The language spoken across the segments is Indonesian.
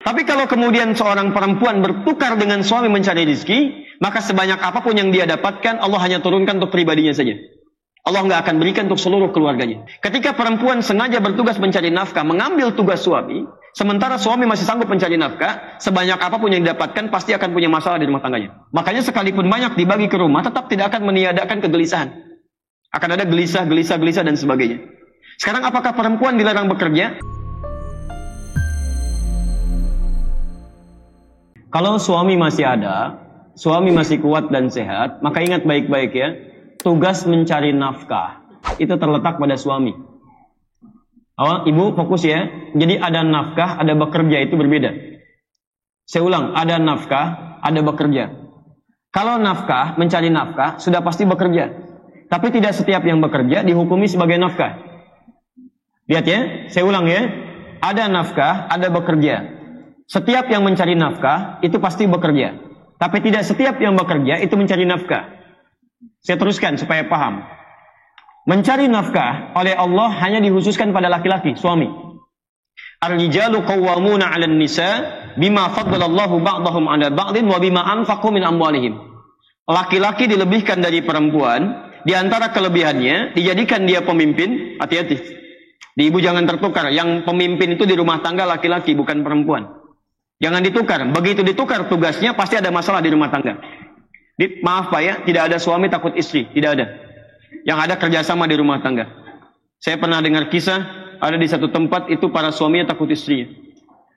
Tapi kalau kemudian seorang perempuan bertukar dengan suami mencari rizki, maka sebanyak apapun yang dia dapatkan, Allah hanya turunkan untuk pribadinya saja. Allah nggak akan berikan untuk seluruh keluarganya. Ketika perempuan sengaja bertugas mencari nafkah, mengambil tugas suami, sementara suami masih sanggup mencari nafkah, sebanyak apapun yang didapatkan, pasti akan punya masalah di rumah tangganya. Makanya sekalipun banyak dibagi ke rumah, tetap tidak akan meniadakan kegelisahan. Akan ada gelisah, dan sebagainya. Sekarang apakah perempuan dilarang bekerja? Kalau suami masih ada, suami masih kuat dan sehat, maka ingat baik-baik ya, tugas mencari nafkah itu terletak pada suami. Oh, ibu fokus ya. Jadi ada nafkah, ada bekerja, itu berbeda. Saya ulang, ada nafkah, ada bekerja. Kalau nafkah, mencari nafkah, sudah pasti bekerja. Tapi tidak setiap yang bekerja dihukumi sebagai nafkah. Lihat ya, saya ulang ya. Ada nafkah, ada bekerja. Setiap yang mencari nafkah, itu pasti bekerja. Tapi tidak setiap yang bekerja, itu mencari nafkah. Saya teruskan supaya paham. Mencari nafkah oleh Allah hanya dikhususkan pada laki-laki, suami. Ar-rijalu qawwamuna 'alan nisa bima faddalallahu ba'dahum 'ala ba'din wa bima anfaqu min amwalihim. Laki-laki dilebihkan dari perempuan, di antara kelebihannya dijadikan dia pemimpin. Hati-hati. Di ibu jangan tertukar, yang pemimpin itu di rumah tangga laki-laki, bukan perempuan. Jangan ditukar. Begitu ditukar tugasnya, pasti ada masalah di rumah tangga. Maaf Pak ya, tidak ada suami takut istri, tidak ada. Yang ada kerjasama di rumah tangga. Saya pernah dengar kisah, ada di satu tempat itu para suaminya takut istrinya.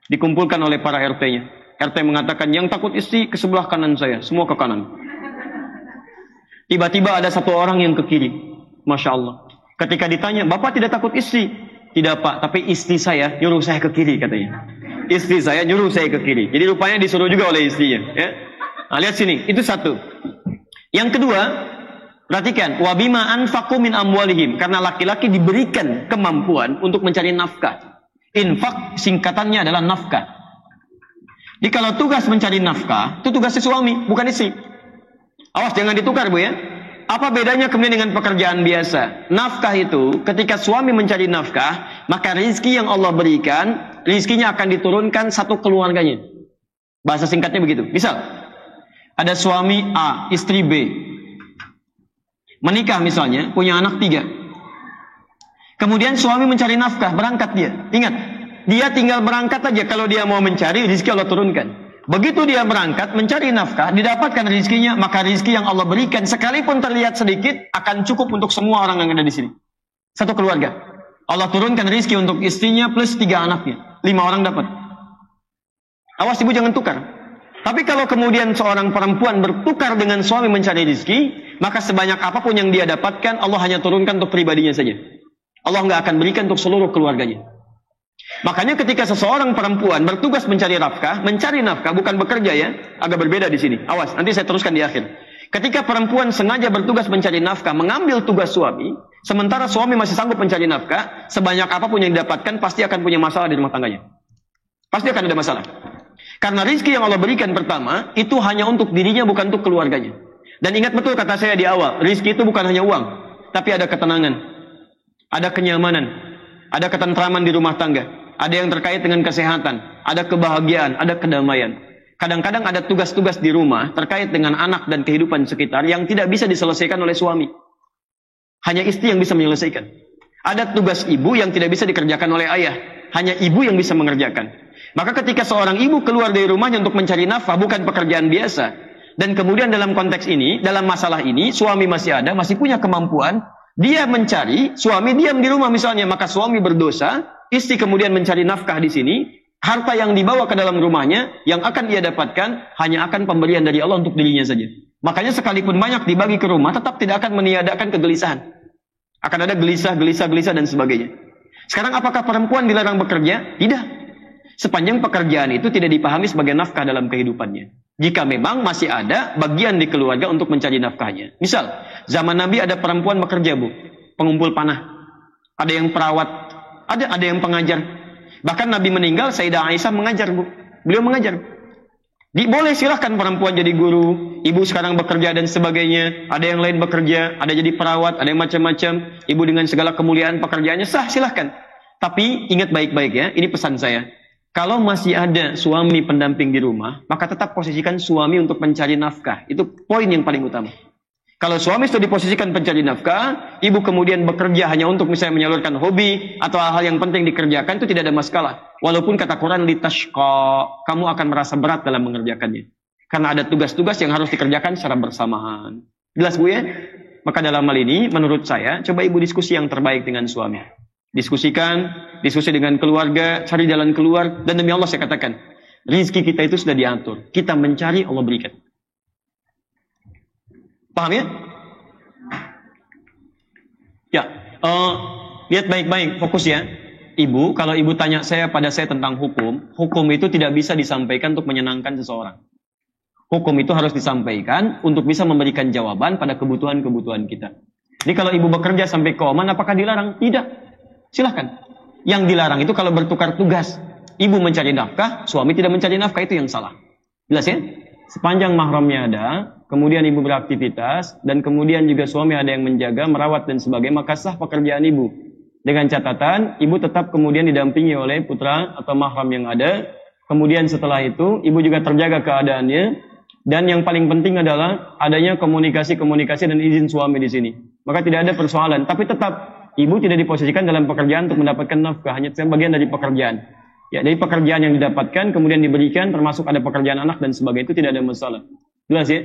Dikumpulkan oleh para RT-nya. RT mengatakan, yang takut istri ke sebelah kanan saya, semua ke kanan. Tiba-tiba ada satu orang yang ke kiri. Masya Allah. Ketika ditanya, Bapak tidak takut istri? Tidak Pak, tapi istri saya nyuruh saya ke kiri katanya. Istri saya nyuruh saya ke kiri. Jadi rupanya disuruh juga oleh istrinya. Ya? Nah, lihat sini, itu satu. Yang kedua, perhatikan, wabima anfaqu min amwalihim, karena laki-laki diberikan kemampuan untuk mencari nafkah. Infak singkatannya adalah nafkah. Jadi kalau tugas mencari nafkah, itu tugas si suami, bukan istri. Awas jangan ditukar Bu ya. Apa bedanya kemudian dengan pekerjaan biasa? Nafkah itu, ketika suami mencari nafkah, maka rizki yang Allah berikan, rizkinya akan diturunkan satu keluarganya. Bahasa singkatnya begitu. Misal, ada suami A, istri B. Menikah misalnya, punya anak 3. Kemudian suami mencari nafkah, berangkat dia. Ingat, dia tinggal berangkat aja. Kalau dia mau mencari, rizki Allah turunkan. Begitu dia berangkat, mencari nafkah, didapatkan rizkinya, maka rizki yang Allah berikan, sekalipun terlihat sedikit, akan cukup untuk semua orang yang ada di sini. Satu keluarga. Allah turunkan rizki untuk istrinya plus 3 anaknya. 5 orang dapat. Awas ibu jangan tukar. Tapi kalau kemudian seorang perempuan bertukar dengan suami mencari rizki, maka sebanyak apapun yang dia dapatkan, Allah hanya turunkan untuk pribadinya saja. Allah nggak akan berikan untuk seluruh keluarganya. Makanya ketika seseorang perempuan bertugas mencari nafkah bukan bekerja ya, agak berbeda di sini. Awas, nanti saya teruskan di akhir. Ketika perempuan sengaja bertugas mencari nafkah, mengambil tugas suami, sementara suami masih sanggup mencari nafkah, sebanyak apapun yang didapatkan pasti akan punya masalah di rumah tangganya. Pasti akan ada masalah. Karena rizki yang Allah berikan pertama, itu hanya untuk dirinya, bukan untuk keluarganya. Dan ingat betul kata saya di awal, rizki itu bukan hanya uang, tapi ada ketenangan, ada kenyamanan, ada ketentraman di rumah tangga. Ada yang terkait dengan kesehatan, ada kebahagiaan, ada kedamaian. Kadang-kadang ada tugas-tugas di rumah terkait dengan anak dan kehidupan sekitar yang tidak bisa diselesaikan oleh suami. Hanya istri yang bisa menyelesaikan. Ada tugas ibu yang tidak bisa dikerjakan oleh ayah. Hanya ibu yang bisa mengerjakan. Maka ketika seorang ibu keluar dari rumahnya untuk mencari nafkah, bukan pekerjaan biasa. Dan kemudian dalam konteks ini, dalam masalah ini, suami masih ada, masih punya kemampuan. Dia mencari, suami diam di rumah misalnya, maka suami berdosa. Istri kemudian mencari nafkah di sini, harta yang dibawa ke dalam rumahnya, yang akan dia dapatkan, hanya akan pemberian dari Allah untuk dirinya saja. Makanya sekalipun banyak dibagi ke rumah, tetap tidak akan meniadakan kegelisahan. Akan ada gelisah, dan sebagainya. Sekarang apakah perempuan dilarang bekerja? Tidak. Sepanjang pekerjaan itu tidak dipahami sebagai nafkah dalam kehidupannya. Jika memang masih ada bagian di keluarga untuk mencari nafkahnya. Misal, zaman Nabi ada perempuan bekerja Bu, pengumpul panah. Ada yang perawat. Ada yang pengajar. Bahkan Nabi meninggal, Sayyidah Aisyah mengajar Bu. Beliau mengajar. Boleh silahkan perempuan jadi guru. Ibu sekarang bekerja dan sebagainya. Ada yang lain bekerja. Ada jadi perawat. Ada yang macam-macam. Ibu dengan segala kemuliaan pekerjaannya sah, silahkan. Tapi ingat baik-baik ya. Ini pesan saya. Kalau masih ada suami pendamping di rumah, maka tetap posisikan suami untuk mencari nafkah. Itu poin yang paling utama. Kalau suami sudah diposisikan pencari nafkah, ibu kemudian bekerja hanya untuk misalnya menyalurkan hobi atau hal-hal yang penting dikerjakan, itu tidak ada masalah. Walaupun kata Quran litashqa, kamu akan merasa berat dalam mengerjakannya. Karena ada tugas-tugas yang harus dikerjakan secara bersamaan. Jelas Bu ya? Maka dalam hal ini, menurut saya, coba ibu diskusi yang terbaik dengan suami. Diskusikan, diskusi dengan keluarga, cari jalan keluar, dan demi Allah saya katakan, rizki kita itu sudah diatur. Kita mencari, Allah berikan. Paham ya? Ya, lihat baik-baik, fokus ya. Ibu, kalau ibu tanya pada saya tentang hukum, hukum itu tidak bisa disampaikan untuk menyenangkan seseorang. Hukum itu harus disampaikan untuk bisa memberikan jawaban pada kebutuhan-kebutuhan kita. Jadi kalau ibu bekerja sampai ke Oman, apakah dilarang? Tidak. Silahkan. Yang dilarang itu kalau bertukar tugas. Ibu mencari nafkah, suami tidak mencari nafkah, itu yang salah. Jelas ya? Sepanjang mahramnya ada, kemudian ibu beraktivitas, dan kemudian juga suami ada yang menjaga, merawat dan sebagainya, maka sah pekerjaan ibu. Dengan catatan, ibu tetap kemudian didampingi oleh putra atau mahram yang ada. Kemudian setelah itu, ibu juga terjaga keadaannya. Dan yang paling penting adalah adanya komunikasi dan izin suami di sini. Maka tidak ada persoalan. Tapi tetap, ibu tidak diposisikan dalam pekerjaan untuk mendapatkan nafkah, hanya bagian dari pekerjaan. Ya, dari pekerjaan yang didapatkan, kemudian diberikan, termasuk ada pekerjaan anak dan sebagainya, itu tidak ada masalah. Jelas ya?